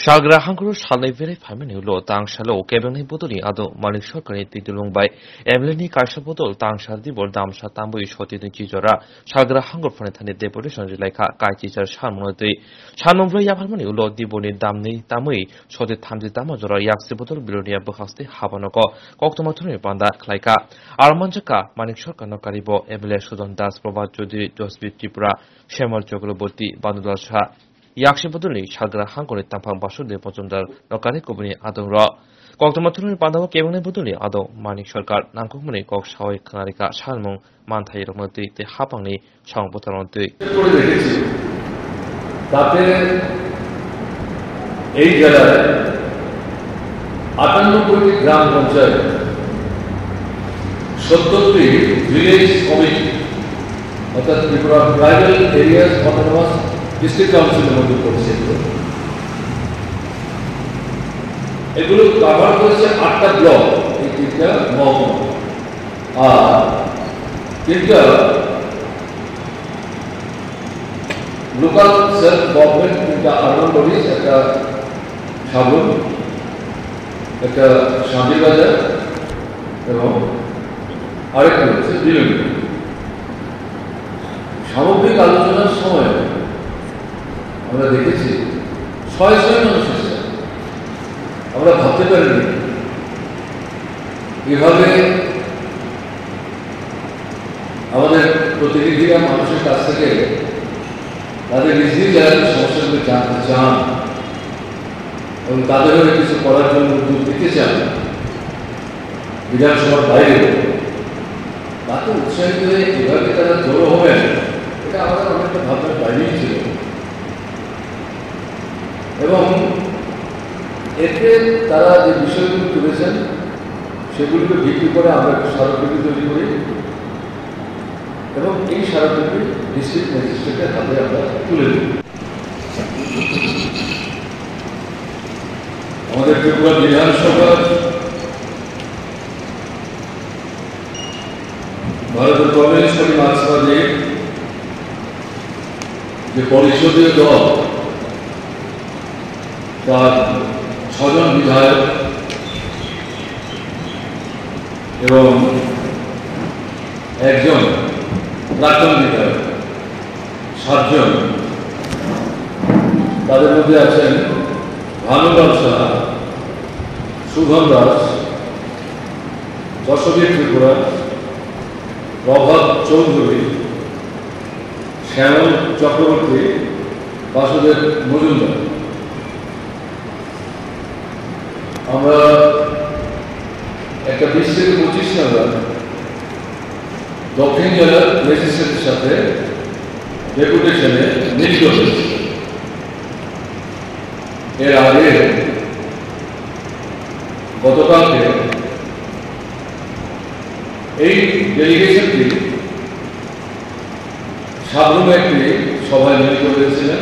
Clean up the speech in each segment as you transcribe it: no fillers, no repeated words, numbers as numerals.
Shagra Hanguru Shalai very family law, Tang Shalo, Kevin Buduli, Ado, Malik Shokari, Titulung by Emily Karshabodol, Tang Shaldi, Dam Shatambu, Shoti Chijora, Shagra Hangur Fonatani deputation like Kai teacher Shalmonati, Shalmonvray Yapamani, Lord Diboni Damni, Tamui, Shoti Tamdi Damazora, Yaxibotol, Bilonia Buhasti, Habanoko, Koktomatoni Banda, Klaika, Armanjaka, Manik Shokano Karibo, Emily Sudan Das, Provati, Josbi Tipura, Shemal Chokoloboti, Bandusha. Yakshiboduli, Shagra Hangori Tampang Basu de Potundar, Nokari Kubuni Adonra, Koktomatuni Padawa Kevin Buduli, Ado, Mani Shorkar, Nankumuni, Kok Shawai Kanarika, Shalmon, Mantai Romoti, the Hapangli, Chang Botaronti. তাতে এই জেলায় 98টি গ্রাম panchayat 70টি village committee অর্থাৎ Tripura tribal areas autonomous district কাউন্সিলের মধ্যে পড়ছে এগুলো cover করেছে 8টা block এই 3টা মহকুমা আর 3টা লোকাল সেলফ গভর্নমেন্ট 3টা আরবান বডিজ একটা সাবন একটা শান্তিবাজার এবং আরেকটা হচ্ছে বিলুনি সামগ্রিক আলোচনার সময় আমরা দেখেছি 600 মানুষ এসেছে আমরা ভাবতে পারিনি এভাবে আমাদের প্রতিনিধিরা মানুষের কাছ থেকে তাদের নিজ নিজ জায়গায় সমস্যাগুলো জানতে চান এবং তাদের হয়ে কিছু করার জন্য উদ্যোগ দিতে চান বিধানসভার বাইরে তাতে উৎসাহিত হয়ে এভাবে তারা জড়ো হবেন এটা আমাদের অনেকটা ভাবনার বাইরেই ছিল এবং এতে তারা যে বিষয়গুলো তুলেছেন সেগুলিকে ভিত্তি করে আমরা একটা স্মারকলিপি তৈরি করি এবং এই স্মারকলিপি ডিস্ট্রিক্ট ম্যাজিস্ট্রেটের হাতে আমরা তুলে দিই আমাদের ত্রিপুরা বিধানসভার ভারতের কমিউনিস্ট মার্ক্সবাদী যে পরিষদীয় দল তার 6 জন বিধায়ক এবং একজন প্রাক্তন বিধায়ক 7 জন তাদের মধ্যে আছেন ভানুলাল সাহা সুধন দাস যশবীর ত্রিপুরা প্রভাত চৌধুরী শ্যামল চক্রবর্তী বাসুদেব মজুমদার আমরা একটা 20 থেকে 25 নাগাদ দক্ষিণ জেলার ম্যাজিস্ট্রেটের সাথে ডেপুটেশনে মিলিত হয়েছি এর আগে গতকালকে এই ডেলিগেশনটি সাবরুমে একটি সভায় মিলিত হয়েছিলেন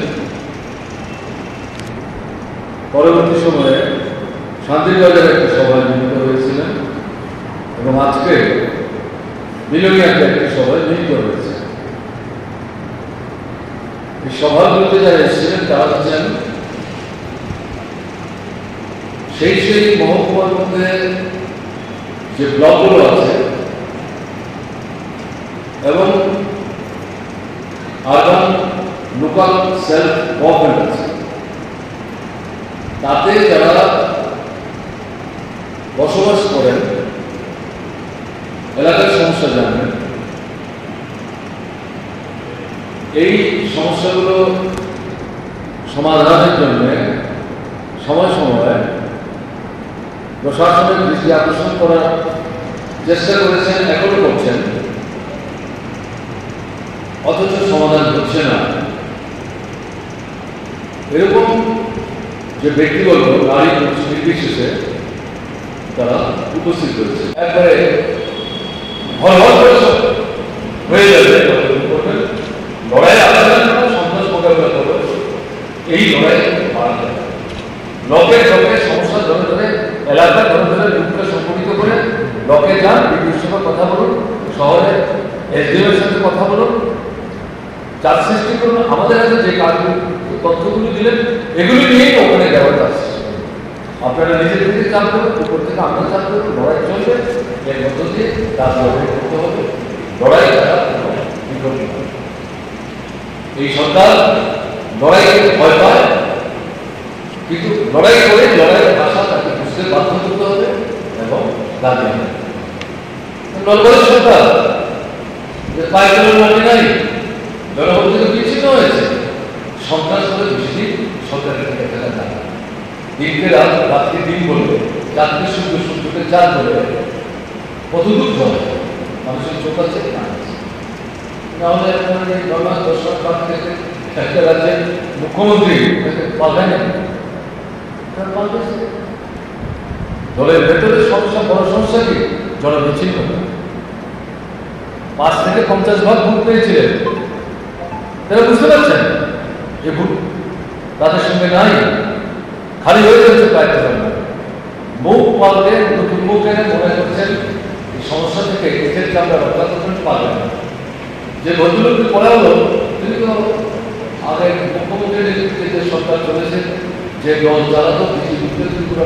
পরবর্তী সময়ে শান্তিবাজারে একটা সভায় মিলিত হয়েছিলেন এবং আজকে বিলুনিয়াতে একটি সভায় মিলিত হয়েছে এই সভাগুলোতে যারা এসেছিলেন তারা হচ্ছেন সেই মহকুমার মধ্যে যে ব্লকগুলো আছে এবং আরবান লোকাল সেলফ গভর্নমেন্ট আছে তাতে যারা বসবাস করেন এলাকার সমস্যা জানবেন এই সমস্যাগুলো সমাধানের জন্য সময় সময় প্রশাসনের দৃষ্টি আকর্ষণ করার চেষ্টা করেছেন এখনো করছেন অথচ সমাধান হচ্ছে না এরকম যে ব্যক্তিগত নারী পুরুষ নির্বিশেষে তারা উপস্থিত হয়েছে একবারে হয়ে যাবে লড়াই আলোচনা সন্ত্রাস মোকাবিলা করবে এই লড়াই মারা যাবে ব্লকের সমস্যা ধরে ধরে এলাকা ধরে ধরে লোককে সংগঠিত করে ব্লকে যান বিদ্যুৎ সভার কথা বলুন শহরে এসডিএমের সাথে কথা বলুন চাপ সৃষ্টি করুন আমাদের কাছে যে কাজগুলো তথ্যগুলো দিলেন এগুলো নিয়েই ওখানে যাওয়ার কাজ আপনারা নিজের থেকে চাপ দেবেন, উপর থেকে আমরা চাপ দেবো, লড়াই চলবে। এর মধ্য দিয়ে তার লড়াই করতে হবে, লড়াই করা বিকল্প নয়। এই সরকার লড়াইকে ভয় পায়, কিন্তু লড়াই করে লড়াইয়ের ভাষা তাকে বুঝতে বাধ্য করতে হবে এবং দাঁড়িয়ে হবে। লড়াই সরকার পায়ে চলার মাটি নাই, জনগণ থেকে বিচ্ছিন্ন হয়েছে, সন্ত্রাস করে বেশি সরকারের থেকে দেখা যায়। দিনকে রাত, রাত্রি দিন বলবে, চাঁদকে সূর্য, সূর্যকে চাঁদ বলবে, কত দুঃখ হয় মানুষের চোখ আছে না আছে। নাহলে আপনার এই 9 মাস 10 মাস বাদ থেকে একটা রাজ্যের মুখ্যমন্ত্রী পাল্টায় না, দলের ভেতরে সমস্যা, বড় সমস্যা কি? জনবিচ্ছিন্নতা। 5 থেকে 50 ভাগ ভোট পেয়েছিলেন, তারা বুঝতে পারছেন যে ভোট তাদের সঙ্গে নাই, খালি হয়ে যাচ্ছে প্রায়। মুখ পাল্টে নতুন মুখ এনে মনে করছেন এই সমস্যা থেকে এদেরকে আমরা রক্ষা করতে পারবেন না। যে ভদ্রলোককে পড়া হলো, তিনি তো আগে মুখ্যমন্ত্রীর নেতৃত্বে যে সরকার চলেছে, যে দল চালাতো উত্তর ত্রিপুরা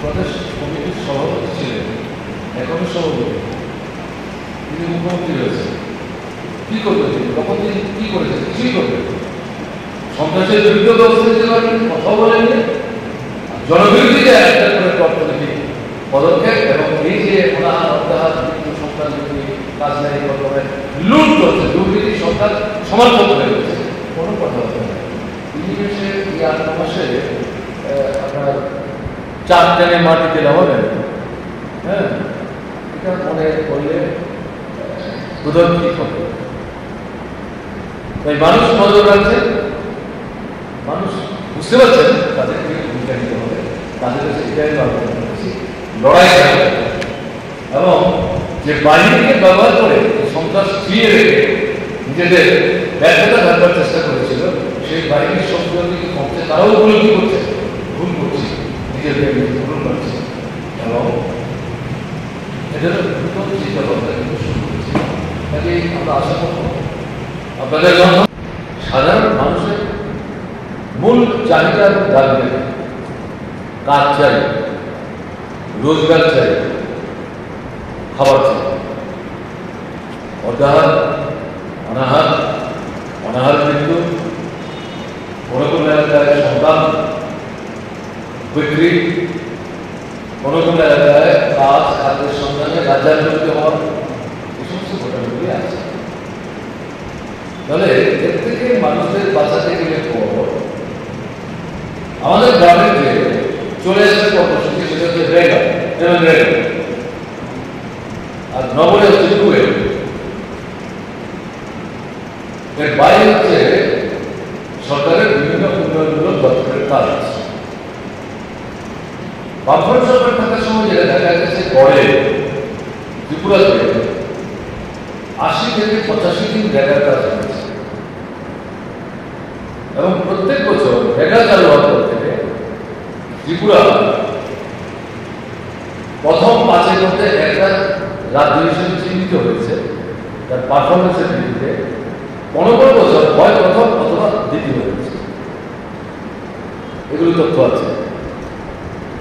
প্রদেশ কমিটির সভাপতি ছিলেন, এখনো সভাপতি, তিনি মুখ্যমন্ত্রী রয়েছে। কি করবে তিনি? তখন তিনি কি করেছেন? কিছুই করবে। সন্ত্রাসের বিরুদ্ধে ব্যবস্থা নিতে পারেন, কথা বলেননি। জনবিরোধী যে একটা করে অর্থনৈতিক পদক্ষেপ এবং এই যে অনাহার মৃত্যু সংখ্যার কাজদারি করবে, লুট করছে, দুর্নীতি সরকার সমর্থন করে গেছে, কোনো কথা হচ্ছে না। তিনি এসে এই 8 মাসে আপনার 4 টেনে মাটিতে নামাবেন, হ্যাঁ, এটা মনে করলে বোধহয় ঠিক হবে। তাই মানুষ নজর রাখছে, মানুষ বুঝতে পারছেন তাদেরকে ভূমিকা নিতে হবে, তাদের কাছে এটাই লড়াই এবং যে বাহিনীকে ব্যবহার করে সন্ত্রাস ফিরিয়ে রেখে নিজেদের ব্যর্থতা ঢাকবার চেষ্টা করেছিল, সেই বাহিনীর শব্দটিকে কমছে, তারাও উপলব্ধি করছে ভুল করছে, নিজেদের ভুল করছে এবং এদের নতুন চিন্তা ভাবনা কিন্তু শুরু করেছে। কাজে আমরা আশা করব আপনাদের জন্য সাধারণ মানুষের মূল চাহিদা দাবি, কাজ চাই, রোজগার চাই, খাবার চাই। অনাহার মৃত্যু, কোনো কোনো এলাকায় সন্তান বিক্রি, কোনো কোনো এলাকায় কাজ, খাদ্যের সন্ধানে রাজ্যান্তরিত হওয়ার এই সমস্ত ঘটনাগুলি আছে। তাহলে এর থেকে মানুষদের বাঁচাতে গেলে পর আমাদের গ্রামের যে চলে আসবে কর্মসূচি, সেটা হচ্ছে রেগা এবং রেগা, আর নগরে হচ্ছে টুয়ে। এর বাইরে হচ্ছে সরকারের বিভিন্ন উন্নয়নমূলক দপ্তরের কাজ আছে। বামফ্রন্ট সরকার থাকার সময় যেটা দেখা গেছে, গড়ে ত্রিপুরাতে 80 থেকে 85 দিন রেগার কাজ হয়েছে এবং প্রত্যেক বছর রেগা চালু হওয়ার পর থেকে ত্রিপুরা প্রথম 5-এর মধ্যে একটা রাজ্য হিসেবে চিহ্নিত হয়েছে তার পারফরমেন্সের ভিত্তিতে। 15 বছর হয় প্রথম অথবা দ্বিতীয় হয়েছে, এগুলো তথ্য আছে।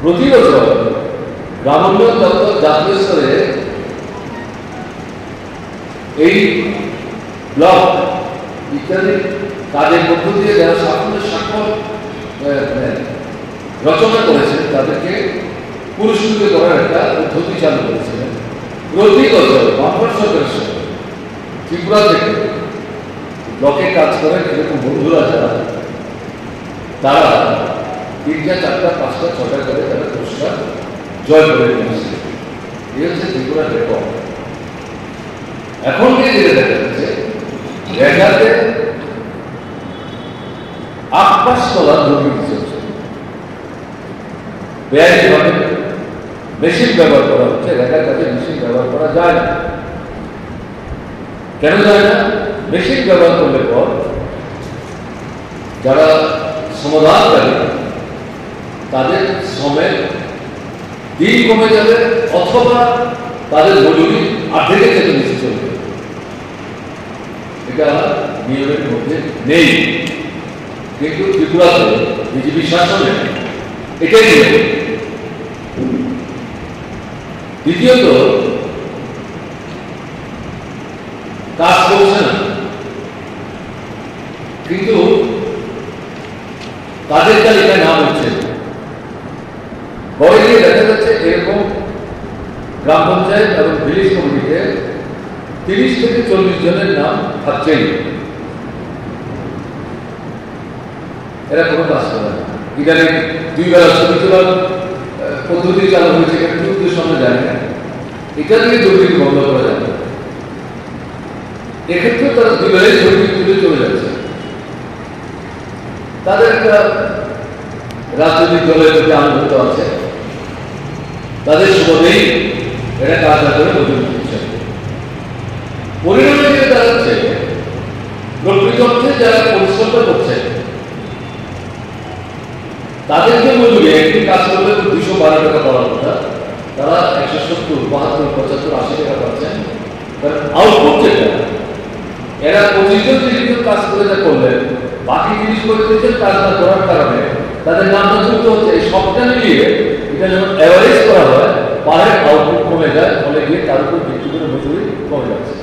প্রতি বছর গ্রাম উন্নয়ন দপ্তর জাতীয় স্তরে এই ব্লক ইত্যাদি কাজের মধ্য দিয়ে যারা সাফল্যের স্বাক্ষর রচনা করেছেন তাদেরকে পুরস্কৃত করার একটা পদ্ধতি চালু করেছিলেন। প্রতি বছর বামফ্রন্ট সরকারের সঙ্গে ত্রিপুরা থেকে ব্লকে কাজ করেন এরকম বন্ধুরা যারা, তারা 3টা 4টা 5টা 6টা করে তারা পুরস্কার জয় করে নিয়েছে। এই হচ্ছে ত্রিপুরার রেকর্ড। এখন যে যেটা দেখা যাচ্ছে, রেগাতে 8 পাশ তলার দুর্নীতি চলছে, ব্যয়ভাবে মেশিন ব্যবহার করা হচ্ছে। রেগার কাজে মেশিন ব্যবহার করা যায় না। কেন যায় না? মেশিন ব্যবহার করলে পর যারা সমাধানকারী তাদের শ্রমের দিন কমে যাবে অথবা তাদের মজুরি অর্ধেকের থেকে বেশি চলবে। এটা নিয়মের মধ্যে নেই, কিন্তু ত্রিপুরাতে বিজেপি শাসনে এটাই নিয়ম। দ্বিতীয়ত কাজ করছে না, কিন্তু কাজের তালিকায় নাম হচ্ছে পরে গিয়ে দেখা যাচ্ছে এরকম গ্রাম পঞ্চায়েত এবং ভিলেজ কমিটিতে 30 থেকে 40 জনের নাম থাকছেই, এরা কোনো কাজ করে না। ইদানিং 2 বেলা ছবি তোলার পদ্ধতি চালু হয়েছে, কিন্তু সামনে যায় না, এটা দিয়ে দুর্নীতি বন্ধ করা যাবে। এক্ষেত্রে তারা 2 বেলায় ছবি তুলে চলে যাচ্ছে। তাদের একটা রাজনৈতিক দলের প্রতি আনুগত্য আছে, তাদের সুবাদেই এটা কাজ না করে নতুন পরিণামে যে দাঁড়াচ্ছে প্রকৃত অর্থে যারা পরিশ্রমটা করছে তাদেরকে বলবে একটি কাজ করলে 212 টাকা পাওয়ার কথা, তারা 170, 72, 75, 80 টাকা পাচ্ছেন। কারণ আউটপুট যেটা এরা 25 জন 30 জন কাজ করে যা করলেন, বাকি 30 করে দিয়েছেন কাজ না করার কারণে তাদের নামটা যুক্ত হচ্ছে। এই সবটা মিলিয়ে এটা যখন অ্যাভারেজ করা হয়, পারের আউটপুট কমে যায়, ফলে গিয়ে তার উপর ভিত্তি করে মজুরি কমে যাচ্ছে।